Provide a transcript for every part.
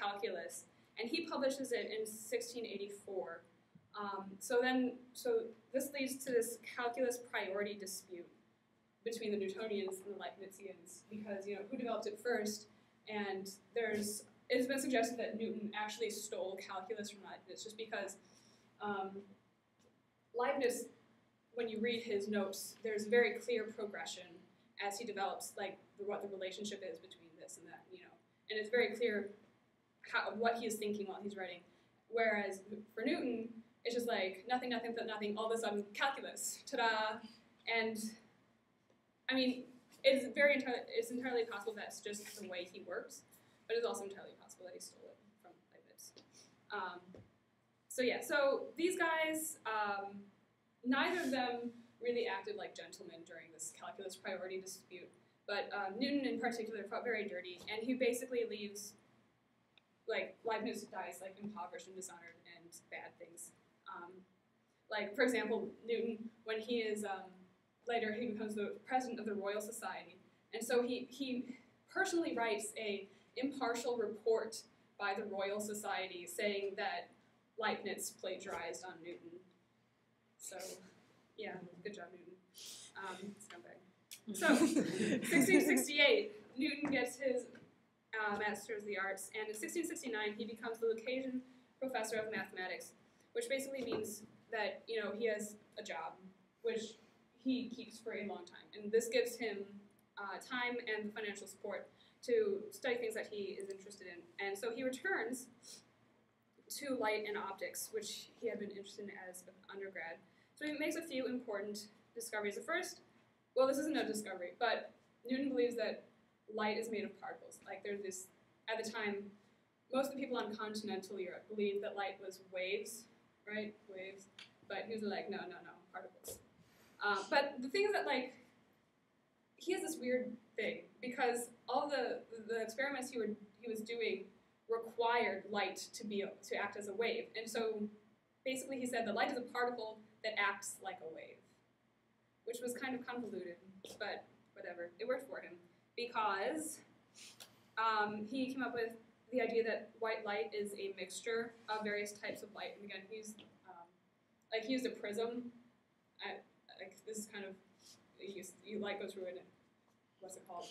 calculus, and he publishes it in 1684. So this leads to this calculus priority dispute between the Newtonians and the Leibnizians, because who developed it first, and it has been suggested that Newton actually stole calculus from Leibniz, just because Leibniz, when you read his notes, there's very clear progression as he develops what the relationship is between this and that, and it's very clear what he is thinking while he's writing. Whereas for Newton, it's just like nothing, nothing, nothing, all of a sudden calculus, ta-da! And I mean, it's entirely possible that's just the way he works, but it's also entirely possible that he stole it from Leibniz. So these guys, neither of them really acted like gentlemen during this calculus priority dispute, but Newton in particular felt very dirty, and he basically leaves, Leibniz dies impoverished and dishonored and bad things. For example, Newton, when he is, later he becomes the president of the Royal Society, and so he personally writes a impartial report by the Royal Society saying that Leibniz plagiarized on Newton. So, yeah, good job, Newton. Scumbag. So, 1668, Newton gets his Master's of the Arts, and in 1669 he becomes the Lucasian Professor of Mathematics, which basically means that he has a job, which he keeps for a long time, and this gives him time and financial support to study things that he is interested in. And so he returns to light and optics, which he had been interested in as an undergrad. So he makes a few important discoveries. The first, well, this isn't a discovery, but Newton believes that light is made of particles. There's this, at the time, most of the people on continental Europe believed that light was waves, right? Waves. But he was like, no, particles. But the thing is that, he has this weird thing, because all the experiments he was doing required light to act as a wave. And so basically he said that light is a particle that acts like a wave, which was kind of convoluted, but whatever. It worked for him, because he came up with the idea that white light is a mixture of various types of light. And again, he used a prism. This is kind of, light goes through it, what's it called?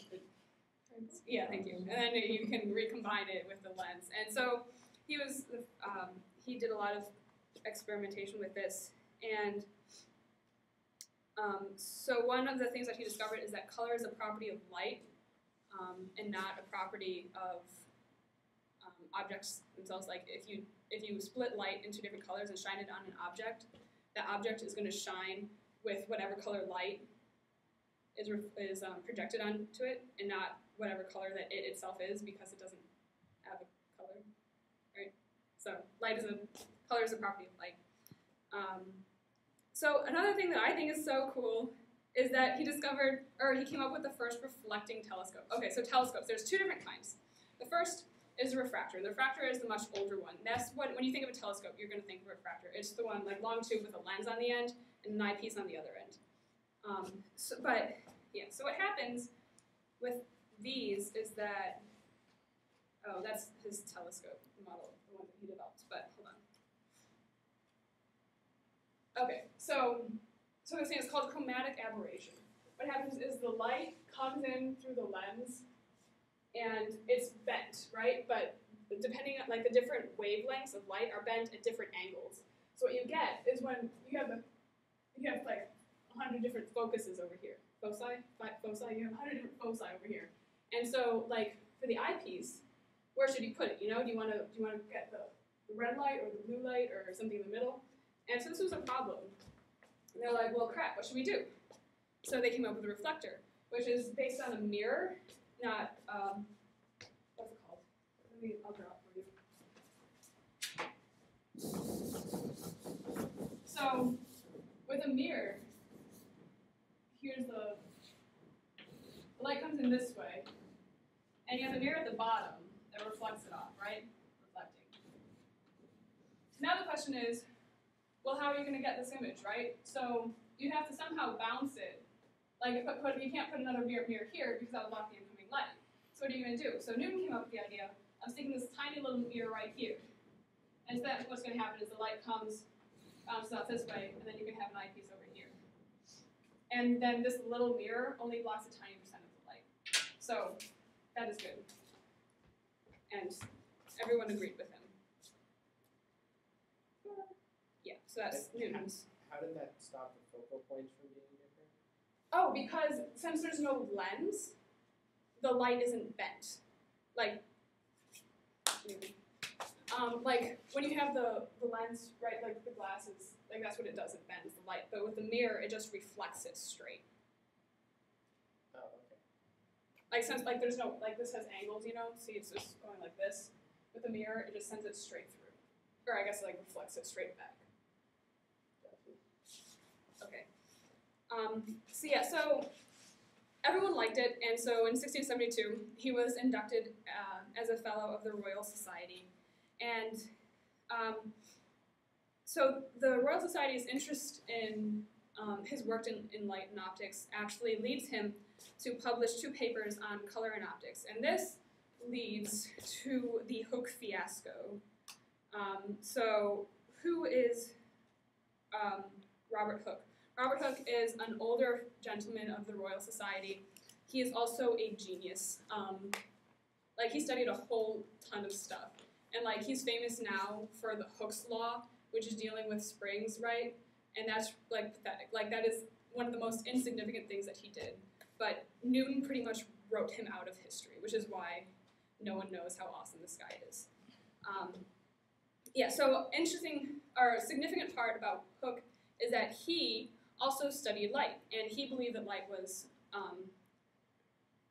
Yeah, thank you. And then you can recombine it with the lens. And so he did a lot of experimentation with this. And so one of the things that he discovered is that color is a property of light, and not a property of objects themselves. If you split light into different colors and shine it on an object, that object is going to shine with whatever color light is projected onto it, and not whatever color that it itself is, because it doesn't have a color, right? So color is a property of light. So another thing that I think is so cool is that he came up with the first reflecting telescope. Okay, so telescopes, there's two different kinds. The first is a refractor. The refractor is the much older one. That's when you think of a telescope, you're going to think of a refractor. It's the one, long tube with a lens on the end and an eyepiece on the other end. So what happens with these is that, that's his telescope model, the one that he developed, but hold on. Okay, so this thing is called chromatic aberration. What happens is the light comes in through the lens, and it's bent, right? But depending on, the different wavelengths of light are bent at different angles. So what you get is when you have 100 different focuses over here. Foci, you have 100 different foci over here. And so, for the eyepiece, where should you put it? Do you want to get the red light or the blue light or something in the middle? And so this was a problem. And they're like, well, crap, what should we do? So they came up with a reflector, which is based on a mirror, not, what's it called? I'll draw it for you. So with a mirror, here's the light comes in this way, and you have a mirror at the bottom that reflects it off, right? Reflecting. Now the question is, well, how are you going to get this image, right? So you have to somehow bounce it. You can't put another mirror here because that would block the incoming light. So what are you going to do? So Newton came up with the idea I'm sticking this tiny little mirror right here. And so that's what's going to happen is the light bounces out this way, and then you can have an eyepiece over here. And then this little mirror only blocks a tiny percent of the light. So that is good. And everyone agreed with him. Yeah, so that's Newton's. How did that stop the focal points from being different? Oh, because since there's no lens, the light isn't bent. Like when you have the lens, right, like the glasses, like that's what it does, it bends the light. But with the mirror, it just reflects it straight. Oh, okay. Like since like there's no, like this has angles, you know, see it's just going like this. With the mirror, it just sends it straight through. Or I guess like reflects it straight back. Okay. So everyone liked it, and so in 1672, he was inducted as a fellow of the Royal Society. And so the Royal Society's interest in his work in light and optics actually leads him to publish 2 papers on color and optics. And this leads to the Hooke fiasco. So who is Robert Hooke? Robert Hooke is an older gentleman of the Royal Society. He is also a genius. Like he studied a whole ton of stuff. And like he's famous now for the Hooke's law, which is dealing with springs, right? And that's like pathetic. Like that is one of the most insignificant things that he did. But Newton pretty much wrote him out of history, which is why no one knows how awesome this guy is. Yeah, so interesting, or a significant part about Hooke is that he also studied light, and he believed that light was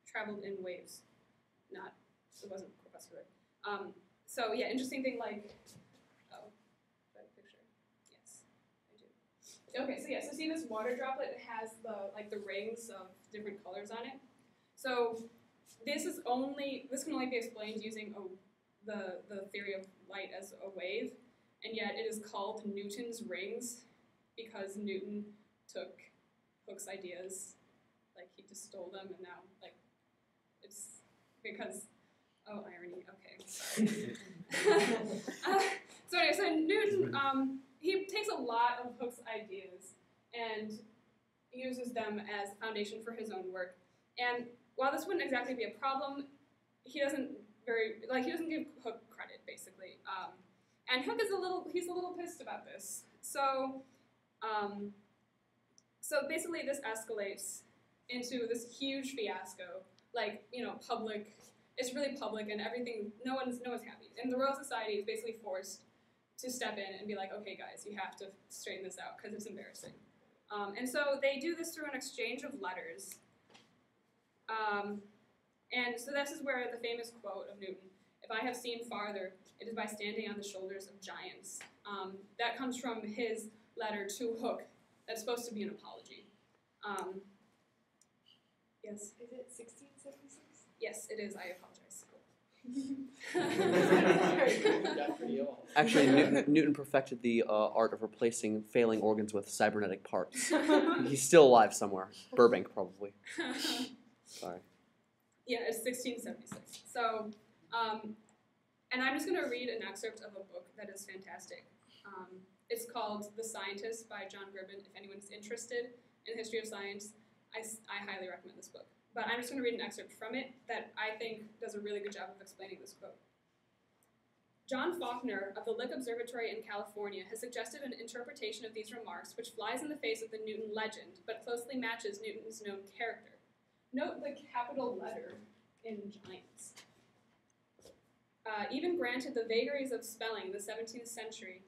traveled in waves, it wasn't corpuscular. So yeah, interesting thing like, oh, that picture, yes, I do. Okay, so yeah, so see this water droplet, it has the rings of different colors on it. So this can only be explained using the theory of light as a wave, and yet it is called Newton's rings because Newton took Hooke's ideas, like he just stole them, and now like it's because irony. Okay, sorry. So anyway, so Newton he takes a lot of Hooke's ideas and uses them as the foundation for his own work. And while this wouldn't exactly be a problem, he doesn't give Hooke credit basically. And Hooke is a little pissed about this. So basically this escalates into this huge fiasco. Like, public. It's really public and everything. No one's happy. And the Royal Society is basically forced to step in and be like, okay, guys, you have to straighten this out because it's embarrassing. And so they do this through an exchange of letters. And so this is where the famous quote of Newton, "If I have seen farther, it is by standing on the shoulders of giants." That comes from his letter to Hooke. That's supposed to be an apology. Yes? Is it 1676? Yes, it is. I apologize. Actually, Newton perfected the art of replacing failing organs with cybernetic parts. He's still alive somewhere. Burbank, probably. Sorry. Yeah, it's 1676. So, and I'm just going to read an excerpt of a book that is fantastic. It's called The Scientist by John Gribbin. If anyone's interested in the history of science, I highly recommend this book. But I'm just going to read an excerpt from it that I think does a really good job of explaining this quote. John Faulkner of the Lick Observatory in California has suggested an interpretation of these remarks which flies in the face of the Newton legend, but closely matches Newton's known character. Note the capital letter in giants. Even granted the vagaries of spelling in the 17th century,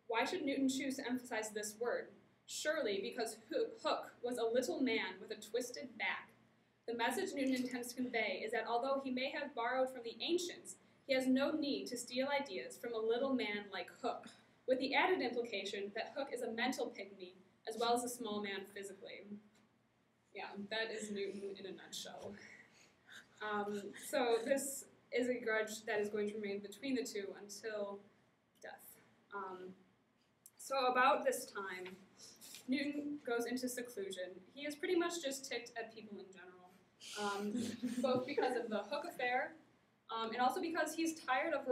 why should Newton choose to emphasize this word? Surely because Hooke was a little man with a twisted back. The message Newton intends to convey is that although he may have borrowed from the ancients, he has no need to steal ideas from a little man like Hooke, with the added implication that Hooke is a mental pygmy as well as a small man physically. Yeah, that is Newton in a nutshell. So this is a grudge that is going to remain between the two until death. So about this time, Newton goes into seclusion. He is pretty much just ticked at people in general, both because of the Hooke affair, and also because he's tired of